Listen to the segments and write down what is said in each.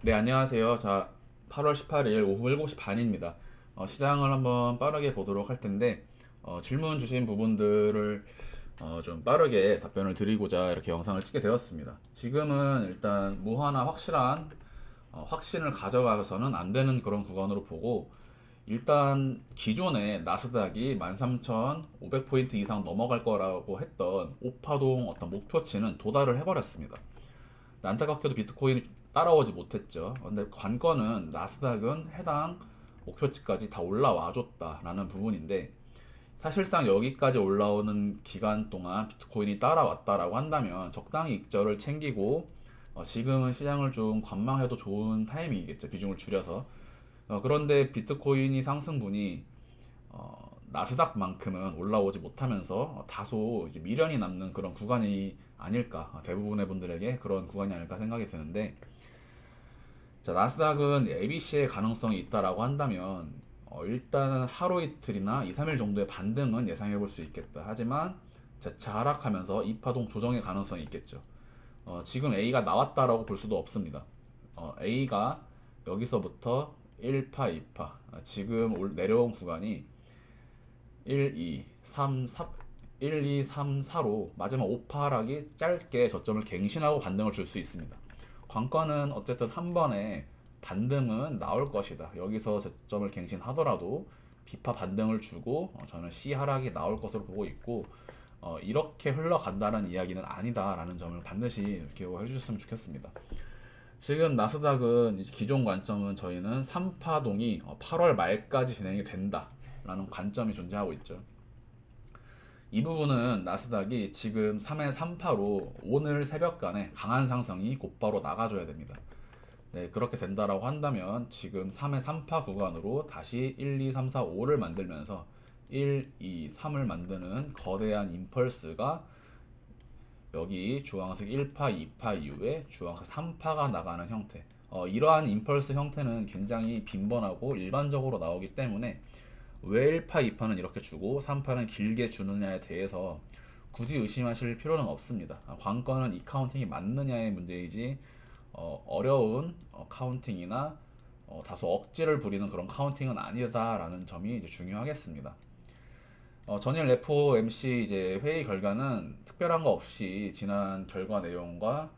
네, 안녕하세요. 자, 8월 18일 오후 7시 반입니다. 시장을 한번 빠르게 보도록 할 텐데, 질문 주신 부분들을 좀 빠르게 답변을 드리고자 이렇게 영상을 찍게 되었습니다. 지금은 일단 무하나 확실한 확신을 가져가서는 안 되는 그런 구간으로 보고, 일단 기존에 나스닥이 13,500포인트 이상 넘어갈 거라고 했던 오파동 어떤 목표치는 도달을 해버렸습니다. 안타깝게도 비트코인이 따라오지 못했죠. 근데 관건은 나스닥은 해당 목표치까지 다 올라와 줬다라는 부분인데, 사실상 여기까지 올라오는 기간 동안 비트코인이 따라왔다라고 한다면 적당히 익절을 챙기고 지금은 시장을 좀 관망해도 좋은 타이밍이겠죠. 비중을 줄여서. 그런데 비트코인이 상승분이 나스닥만큼은 올라오지 못하면서 다소 이제 미련이 남는 그런 구간이 아닐까, 대부분의 분들에게 그런 구간이 아닐까 생각이 드는데, 자, 나스닥은 ABC의 가능성이 있다라고 한다면 일단은 하루 이틀이나 2, 3일 정도의 반등은 예상해 볼 수 있겠다. 하지만 재차 하락하면서 이파동 조정의 가능성이 있겠죠. 지금 A가 나왔다라고 볼 수도 없습니다. A가 여기서부터 1파, 2파, 지금 내려온 구간이 1, 2, 3, 4, 1, 2, 3, 4로 마지막 5파 하락이 짧게 저점을 갱신하고 반등을 줄 수 있습니다. 관건은 어쨌든 한 번에 반등은 나올 것이다. 여기서 저점을 갱신하더라도 B파 반등을 주고 저는 C 하락이 나올 것으로 보고 있고, 이렇게 흘러간다는 이야기는 아니다라는 점을 반드시 기억해 주셨으면 좋겠습니다. 지금 나스닥은 이제 기존 관점은 저희는 3파동이 8월 말까지 진행이 된다라는 관점이 존재하고 있죠. 이 부분은 나스닥이 지금 3회 3파로 오늘 새벽간에 강한 상승이 곧바로 나가줘야 됩니다. 네, 그렇게 된다라고 한다면 지금 3회 3파 구간으로 다시 1, 2, 3, 4, 5를 만들면서 1, 2, 3을 만드는 거대한 임펄스가 여기 주황색 1파, 2파 이후에 주황색 3파가 나가는 형태. 이러한 임펄스 형태는 굉장히 빈번하고 일반적으로 나오기 때문에 왜 1파, 2파는 이렇게 주고 3파는 길게 주느냐에 대해서 굳이 의심하실 필요는 없습니다. 관건은 이 카운팅이 맞느냐의 문제이지 어려운 카운팅이나 다소 억지를 부리는 그런 카운팅은 아니다라는 점이 이제 중요하겠습니다. 전일 FOMC 이제 회의 결과는 특별한 거 없이 지난 결과 내용과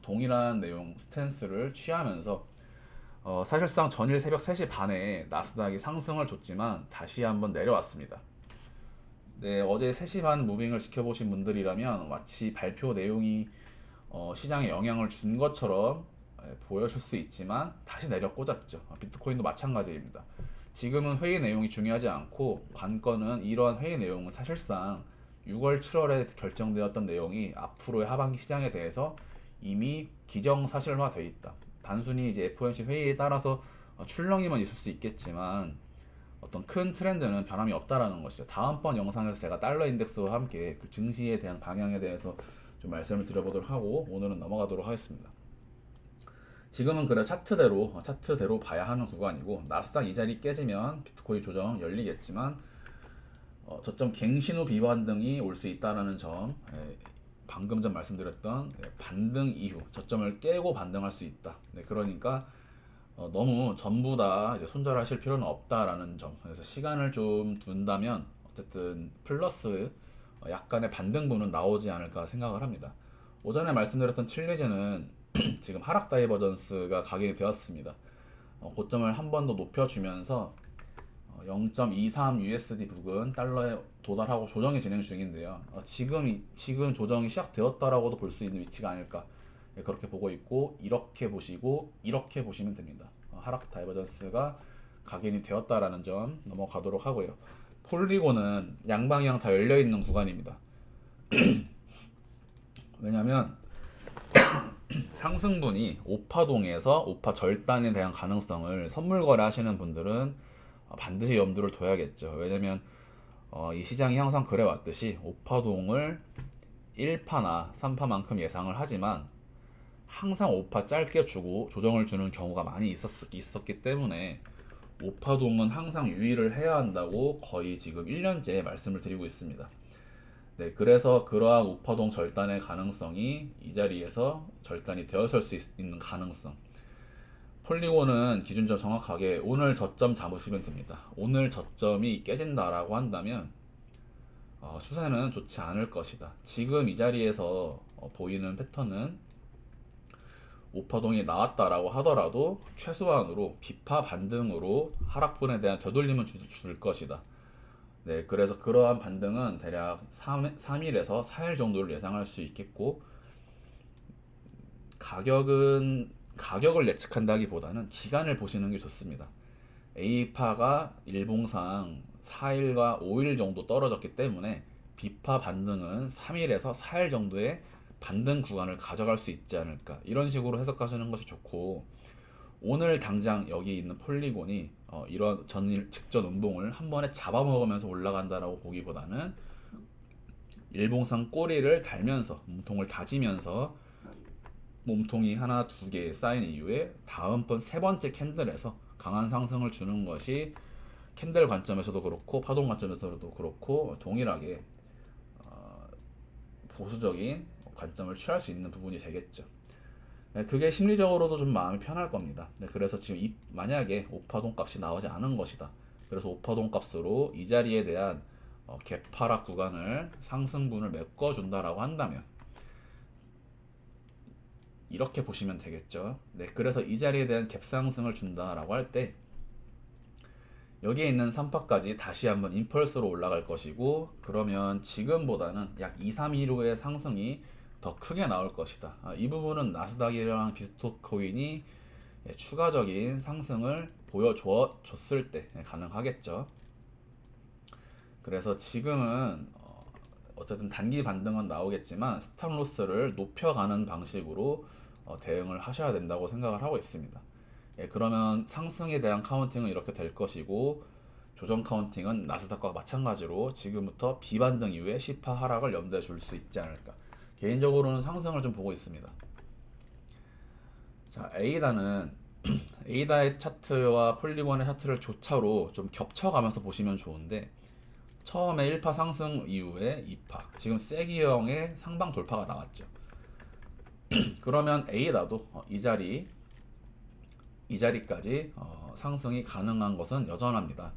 동일한 내용 스탠스를 취하면서 사실상 전일 새벽 3시 반에 나스닥이 상승을 줬지만 다시 한번 내려왔습니다. 네, 어제 3시 반 무빙을 지켜보신 분들이라면 마치 발표 내용이 시장에 영향을 준 것처럼 보여줄 수 있지만 다시 내려 꽂았죠. 비트코인도 마찬가지입니다. 지금은 회의 내용이 중요하지 않고 관건은 이러한 회의 내용은 사실상 6월, 7월에 결정되었던 내용이 앞으로의 하반기 시장에 대해서 이미 기정사실화돼 있다. 단순히 이제 FOMC 회의에 따라서 출렁이만 있을 수 있겠지만 어떤 큰 트렌드는 변함이 없다라는 것이죠. 다음번 영상에서 제가 달러 인덱스와 함께 그 증시에 대한 방향에 대해서 좀 말씀을 드려보도록 하고 오늘은 넘어가도록 하겠습니다. 지금은 그래 차트대로 봐야 하는 구간이고, 나스닥 이 자리 깨지면 비트코인 조정 열리겠지만 저점 갱신 후 비반등이 올 수 있다라는 점, 방금 전 말씀드렸던 반등 이후 저점을 깨고 반등할 수 있다. 네, 그러니까 너무 전부 다 이제 손절하실 필요는 없다라는 점. 그래서 시간을 좀 둔다면 어쨌든 플러스 약간의 반등분은 나오지 않을까 생각을 합니다. 오전에 말씀드렸던 칠리즈는 지금 하락 다이버전스가 각인이 되었습니다. 고점을 한 번 더 높여주면서 0.23 USD 부근 달러에 도달하고 조정이 진행 중인데요. 지금 조정이 시작되었다라고도 볼 수 있는 위치가 아닐까, 그렇게 보고 있고, 이렇게 보시고 이렇게 보시면 됩니다. 하락 다이버전스가 각인이 되었다라는 점 넘어가도록 하고요. 폴리곤은 양방향 다 열려 있는 구간입니다. 왜냐하면 상승분이 오파동에서 오파 절단에 대한 가능성을 선물 거래하시는 분들은 반드시 염두를 둬야겠죠. 왜냐면 이 시장이 항상 그래왔듯이 오파동을 1파나 3파만큼 예상을 하지만 항상 5파 짧게 주고 조정을 주는 경우가 많이 있었기 때문에 오파동은 항상 유의를 해야 한다고 거의 지금 1년째 말씀을 드리고 있습니다. 네, 그래서 그러한 우파동 절단의 가능성이 이 자리에서 절단이 되었을 수 있는 가능성, 폴리곤은 기준점 정확하게 오늘 저점 잡으시면 됩니다. 오늘 저점이 깨진다라고 한다면 추세는 좋지 않을 것이다. 지금 이 자리에서 보이는 패턴은 오파동이 나왔다라고 하더라도 최소한으로 비파 반등으로 하락분에 대한 되돌림은 줄 것이다. 네, 그래서 그러한 반등은 대략 3일에서 4일 정도를 예상할 수 있겠고, 가격을 예측한다기보다는 기간을 보시는 게 좋습니다. A파가 일봉상 4일과 5일 정도 떨어졌기 때문에 B파 반등은 3일에서 4일 정도의 반등 구간을 가져갈 수 있지 않을까, 이런 식으로 해석하시는 것이 좋고, 오늘 당장 여기 있는 폴리곤이 이런 전일 직전 운봉을 한 번에 잡아먹으면서 올라간다라고 보기보다는 일봉상 꼬리를 달면서 몸통을 다지면서 몸통이 하나 두 개 쌓인 이후에 다음번 세 번째 캔들에서 강한 상승을 주는 것이 캔들 관점에서도 그렇고 파동 관점에서도 그렇고 동일하게 보수적인 관점을 취할 수 있는 부분이 되겠죠. 네, 그게 심리적으로도 좀 마음이 편할 겁니다. 네, 그래서 지금 만약에 오파동 값이 나오지 않은 것이다. 그래서 오파동 값으로 이 자리에 대한 개파락 구간을 상승분을 메꿔준다라고 한다면 이렇게 보시면 되겠죠. 네, 그래서 이 자리에 대한 갭상승을 준다라고 할 때 여기에 있는 3파까지 다시 한번 임펄스로 올라갈 것이고, 그러면 지금보다는 약 2, 3일 후의 상승이 더 크게 나올 것이다. 이 부분은 나스닥이랑 비트코인이 추가적인 상승을 보여줬을 때 가능하겠죠. 그래서 지금은 어쨌든 단기 반등은 나오겠지만 스탑로스를 높여가는 방식으로 대응을 하셔야 된다고 생각을 하고 있습니다. 그러면 상승에 대한 카운팅은 이렇게 될 것이고, 조정 카운팅은 나스닥과 마찬가지로 지금부터 비반등 이후에 10파 하락을 염두에 둘 수 있지 않을까. 개인적으로는 상승을 좀 보고 있습니다. 자, 에이다는 에이다의 차트와 폴리곤의 차트를 조차로 좀 겹쳐가면서 보시면 좋은데, 처음에 1파 상승 이후에 2파, 지금 세기형의 상방 돌파가 나왔죠. 그러면 에이다도 이 자리까지 상승이 가능한 것은 여전합니다.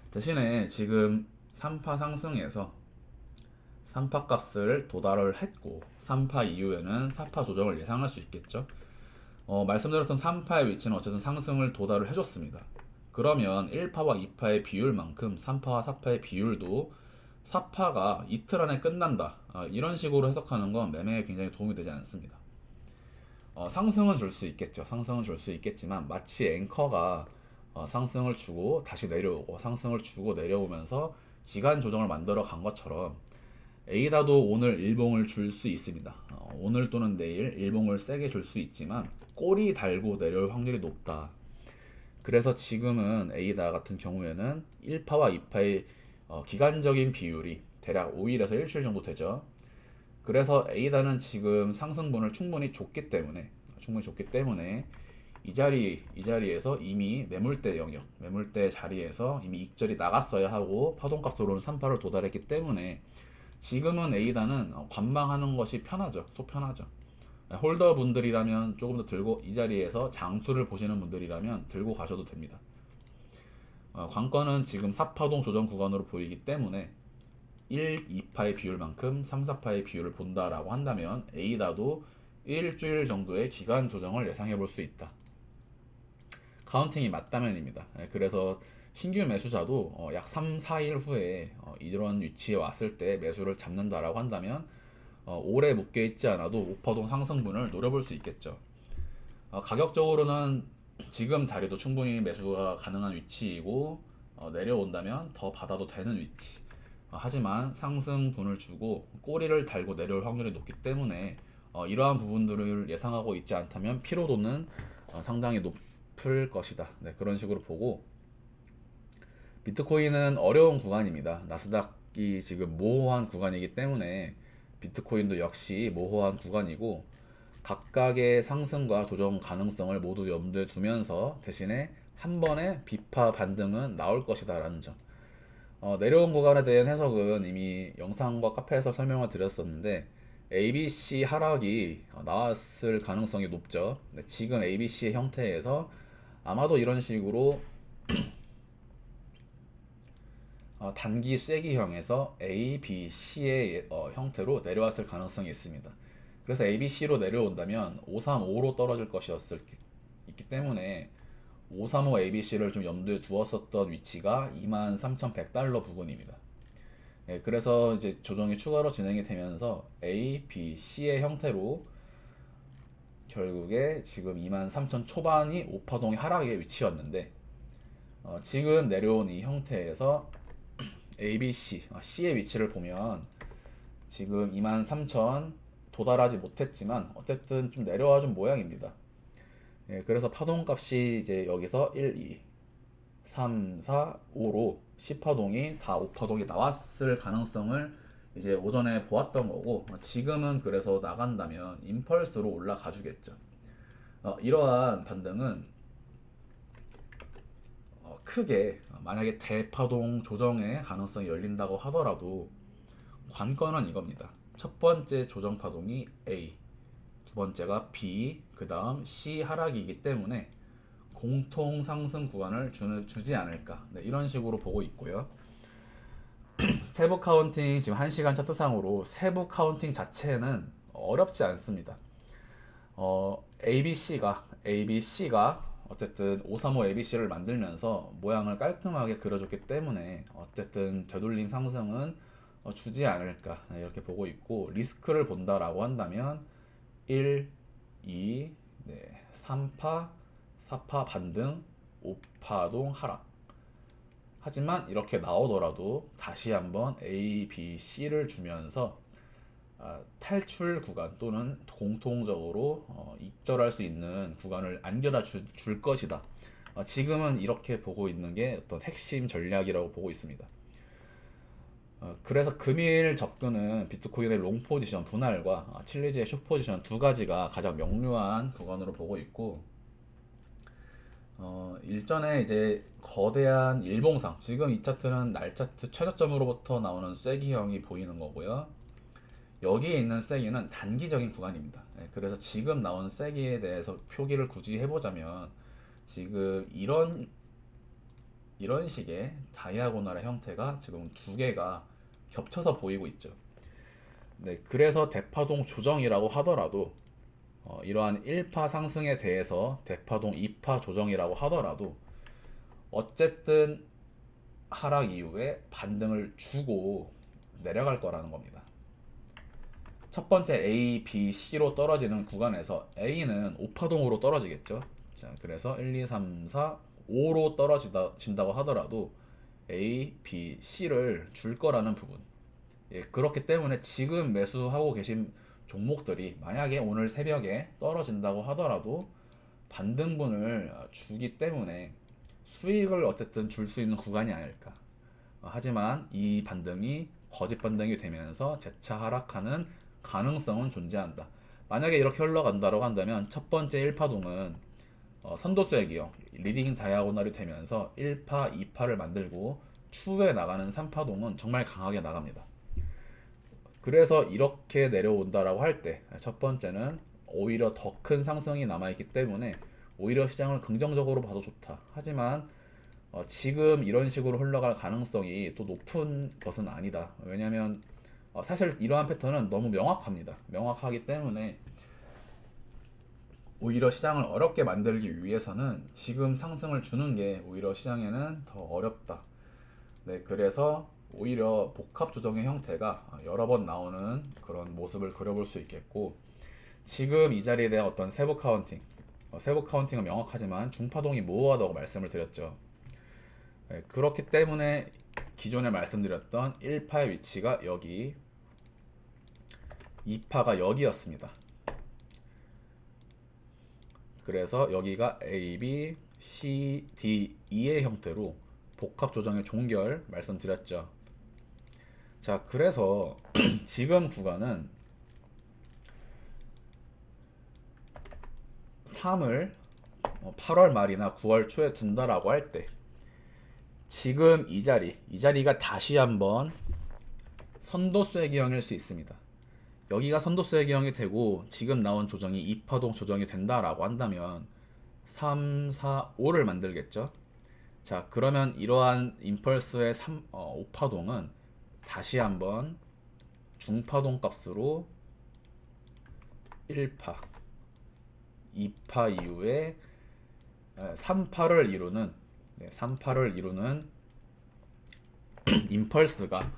대신에 지금 3파 상승에서 3파 값을 도달을 했고 3파 이후에는 4파 조정을 예상할 수 있겠죠. 말씀드렸던 3파의 위치는 어쨌든 상승을 도달을 해줬습니다. 그러면 1파와 2파의 비율만큼 3파와 4파의 비율도 4파가 이틀 안에 끝난다, 이런 식으로 해석하는 건 매매에 굉장히 도움이 되지 않습니다. 상승은 줄 수 있겠죠. 상승은 줄 수 있겠지만 마치 앵커가 상승을 주고 다시 내려오고 상승을 주고 내려오면서 기간 조정을 만들어 간 것처럼 에이다도 오늘 일봉을 줄 수 있습니다. 오늘 또는 내일 일봉을 세게 줄 수 있지만 꼬리 달고 내려올 확률이 높다. 그래서 지금은 에이다 같은 경우에는 1파와 2파의 기간적인 비율이 대략 5일에서 일주일 정도 되죠. 그래서 에이다는 지금 상승분을 충분히 줬기 때문에 이 자리에서 이미 매물대 영역, 매물대 자리에서 이미 익절이 나갔어야 하고 파동값으로는 3파를 도달했기 때문에 지금은 에이다는 관망하는 것이 편하죠. 속 편하죠. 홀더 분들이라면 조금 더 들고, 이 자리에서 장수를 보시는 분들이라면 들고 가셔도 됩니다. 관건은 지금 4파동 조정 구간으로 보이기 때문에 1, 2파의 비율만큼 3, 4파의 비율을 본다라고 한다면 에이다도 일주일 정도의 기간 조정을 예상해 볼 수 있다. 카운팅이 맞다면입니다. 그래서 신규 매수자도 약 3, 4일 후에 이런 위치에 왔을 때 매수를 잡는다라고 한다면 오래 묶여 있지 않아도 오파동 상승분을 노려볼 수 있겠죠. 가격적으로는 지금 자리도 충분히 매수가 가능한 위치이고, 내려온다면 더 받아도 되는 위치. 하지만 상승분을 주고 꼬리를 달고 내려올 확률이 높기 때문에 이러한 부분들을 예상하고 있지 않다면 피로도는 상당히 높을 것이다. 네, 그런 식으로 보고, 비트코인은 어려운 구간입니다. 나스닥이 지금 모호한 구간이기 때문에 비트코인도 역시 모호한 구간이고, 각각의 상승과 조정 가능성을 모두 염두에 두면서 대신에 한 번에 비파 반등은 나올 것이다 라는 점. 내려온 구간에 대한 해석은 이미 영상과 카페에서 설명을 드렸었는데, ABC 하락이 나왔을 가능성이 높죠. 지금 ABC의 형태에서 아마도 이런 식으로 단기 쐐기형에서 A, B, C의 형태로 내려왔을 가능성이 있습니다. 그래서 A, B, C로 내려온다면 535로 떨어질 것이었기 때문에 535 ABC를 좀 염두에 두었었던 위치가 23,100달러 부근입니다. 예, 그래서 이제 조정이 추가로 진행이 되면서 A, B, C의 형태로 결국에 지금 23,000 초반이 5파동의 하락의 위치였는데 지금 내려온 이 형태에서 A, B, C의 위치를 보면 지금 23,000 도달하지 못했지만 어쨌든 좀 내려와 준 모양입니다. 예, 그래서 파동값이 이제 여기서 1, 2, 3, 4, 5로 C파동이 다 5파동이 나왔을 가능성을 이제 오전에 보았던 거고 지금은 그래서 나간다면 임펄스로 올라가 주겠죠. 이러한 반등은 크게 만약에 대파동 조정의 가능성이 열린다고 하더라도 관건은 이겁니다. 첫 번째 조정 파동이 A, 두 번째가 B, 그 다음 C 하락이기 때문에 공통 상승 구간을 주지 않을까, 네, 이런 식으로 보고 있고요. 세부 카운팅 지금 1시간 차트상으로 세부 카운팅 자체는 어렵지 않습니다. ABC가 어쨌든 535 ABC를 만들면서 모양을 깔끔하게 그려줬기 때문에 어쨌든 되돌림 상승은 주지 않을까, 네, 이렇게 보고 있고, 리스크를 본다라고 한다면 1, 2, 네, 3파, 4파 반등, 5파동 하락. 하지만 이렇게 나오더라도 다시 한번 A, B, C를 주면서 탈출 구간 또는 공통적으로 익절할 수 있는 구간을 안겨다 줄 것이다. 지금은 이렇게 보고 있는 게 어떤 핵심 전략이라고 보고 있습니다. 그래서 금일 접근은 비트코인의 롱 포지션 분할과 칠리지의 숏 포지션 두 가지가 가장 명료한 구간으로 보고 있고, 일전에 이제 거대한 일봉상, 지금 이 차트는 날 차트 최저점으로부터 나오는 쐐기형이 보이는 거고요. 여기에 있는 쐐기는 단기적인 구간입니다. 네, 그래서 지금 나온 쐐기에 대해서 표기를 굳이 해보자면 지금 이런 식의 다이아고널의 형태가 지금 두 개가 겹쳐서 보이고 있죠. 네, 그래서 대파동 조정이라고 하더라도 이러한 1파 상승에 대해서 대파동 2파 조정이라고 하더라도 어쨌든 하락 이후에 반등을 주고 내려갈 거라는 겁니다. 첫 번째 A, B, C로 떨어지는 구간에서 A는 5파동으로 떨어지겠죠. 자, 그래서 1, 2, 3, 4, 5로 떨어진다고 하더라도 A, B, C를 줄 거라는 부분. 예, 그렇기 때문에 지금 매수하고 계신 종목들이 만약에 오늘 새벽에 떨어진다고 하더라도 반등분을 주기 때문에 수익을 어쨌든 줄 수 있는 구간이 아닐까. 하지만 이 반등이 거짓 반등이 되면서 재차 하락하는 가능성은 존재한다. 만약에 이렇게 흘러간다고 한다면 첫 번째 1파동은 선도수액이요, 리딩 다이아고널이 되면서 1파, 2파를 만들고 추후에 나가는 3파동은 정말 강하게 나갑니다. 그래서 이렇게 내려온다라고 할 때 첫 번째는 오히려 더 큰 상승이 남아있기 때문에 오히려 시장을 긍정적으로 봐도 좋다. 하지만 지금 이런 식으로 흘러갈 가능성이 또 높은 것은 아니다. 왜냐하면 사실 이러한 패턴은 너무 명확합니다. 명확하기 때문에 오히려 시장을 어렵게 만들기 위해서는 지금 상승을 주는 게 오히려 시장에는 더 어렵다. 네, 그래서 오히려 복합 조정의 형태가 여러 번 나오는 그런 모습을 그려볼 수 있겠고, 지금 이 자리에 대한 어떤 세부 카운팅, 세부 카운팅은 명확하지만 중파동이 모호하다고 말씀을 드렸죠. 네, 그렇기 때문에 기존에 말씀드렸던 1파의 위치가 여기, 2파가 여기였습니다. 그래서 여기가 A, B, C, D, E의 형태로 복합 조정의 종결 말씀드렸죠. 자, 그래서 지금 구간은 3을 8월 말이나 9월 초에 둔다라고 할 때 지금 이 자리가 다시 한번 선도수의 기형일 수 있습니다. 여기가 선도수의 기형이 되고 지금 나온 조정이 2파동 조정이 된다라고 한다면 3, 4, 5를 만들겠죠. 자, 그러면 이러한 임펄스의 5파동은 다시 한번 중파동 값으로 1파, 2파 이후에 3파를 이루는 3파를 이루는 임펄스가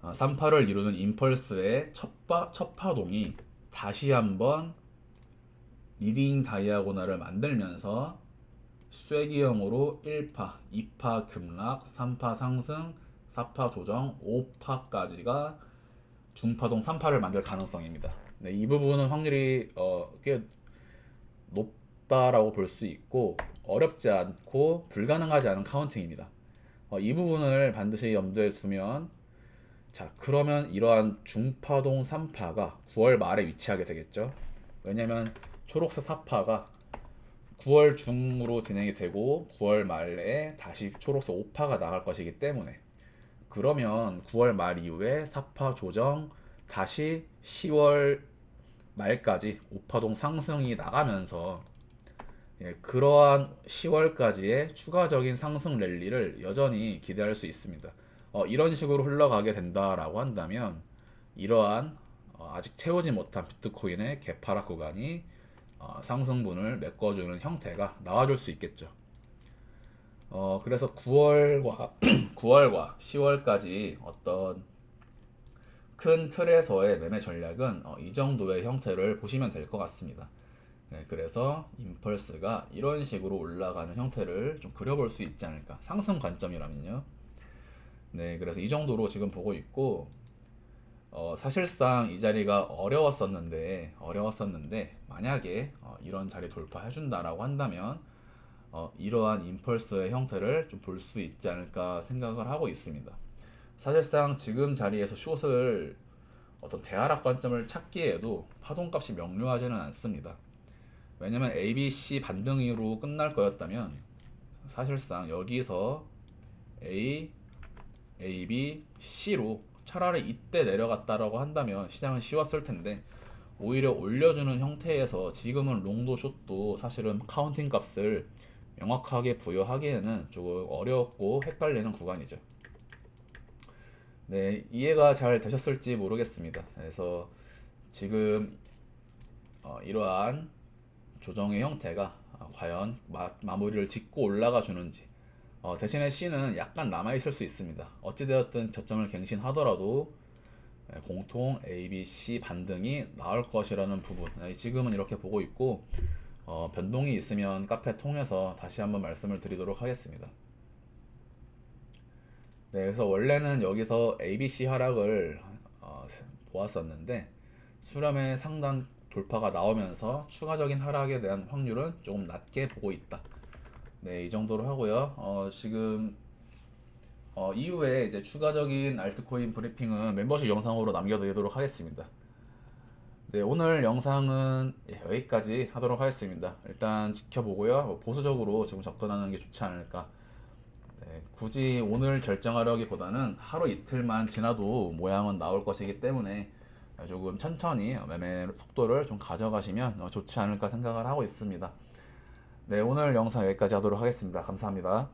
3파를 이루는 임펄스의 첫 파동이 다시 한번 리딩 다이아고널을 만들면서 쐐기형으로 1파, 2파 급락, 3파 상승, 4파 조정, 5파까지가 중파동 3파를 만들 가능성입니다. 네, 이 부분은 확률이 꽤 높다라고 볼 수 있고 어렵지 않고 불가능하지 않은 카운팅입니다. 이 부분을 반드시 염두에 두면 자, 그러면 이러한 중파동 3파가 9월 말에 위치하게 되겠죠. 왜냐면 초록색 4파가 9월 중으로 진행이 되고 9월 말에 다시 초록색 5파가 나갈 것이기 때문에 그러면 9월 말 이후에 4파 조정 다시 10월 말까지 5파동 상승이 나가면서 그러한 10월까지의 추가적인 상승 랠리를 여전히 기대할 수 있습니다. 이런 식으로 흘러가게 된다라고 한다면 이러한 아직 채우지 못한 비트코인의 개파락 구간이 상승분을 메꿔주는 형태가 나와줄 수 있겠죠. 그래서 9월과 9월과 10월까지 어떤 큰 틀에서의 매매 전략은 이 정도의 형태를 보시면 될 것 같습니다. 네, 그래서 임펄스가 이런 식으로 올라가는 형태를 좀 그려볼 수 있지 않을까. 상승 관점이라면요. 네, 그래서 이 정도로 지금 보고 있고 사실상 이 자리가 어려웠었는데 만약에 이런 자리 돌파해 준다라고 한다면 이러한 임펄스의 형태를 좀 볼 수 있지 않을까 생각을 하고 있습니다. 사실상 지금 자리에서 숏을 어떤 대하락 관점을 찾기에도 파동값이 명료하지는 않습니다. 왜냐면 ABC 반등으로 끝날 거였다면 사실상 여기서 A, A, B, C로 차라리 이때 내려갔다라고 한다면 시장은 쉬웠을 텐데 오히려 올려주는 형태에서 지금은 롱도 숏도 사실은 카운팅 값을 명확하게 부여하기에는 조금 어렵고 헷갈리는 구간이죠. 네, 이해가 잘 되셨을지 모르겠습니다. 그래서 지금 이러한 조정의 형태가 과연 마무리를 짓고 올라가 주는지 대신에 C는 약간 남아있을 수 있습니다. 어찌되었든 저점을 갱신하더라도 공통 A, B, C 반등이 나올 것이라는 부분 지금은 이렇게 보고 있고 변동이 있으면 카페 통해서 다시 한번 말씀을 드리도록 하겠습니다. 네, 그래서 원래는 여기서 ABC 하락을 보았었는데 수렴의 상단 돌파가 나오면서 추가적인 하락에 대한 확률은 조금 낮게 보고 있다. 네, 이 정도로 하고요. 지금 이후에 이제 추가적인 알트코인 브리핑은 멤버십 영상으로 남겨드리도록 하겠습니다. 네, 오늘 영상은 여기까지 하도록 하겠습니다. 일단 지켜보고요. 보수적으로 지금 접근하는 게 좋지 않을까. 네, 굳이 오늘 결정하려기보다는 하루 이틀만 지나도 모양은 나올 것이기 때문에 조금 천천히 매매 속도를 좀 가져가시면 좋지 않을까 생각을 하고 있습니다. 네, 오늘 영상 여기까지 하도록 하겠습니다. 감사합니다.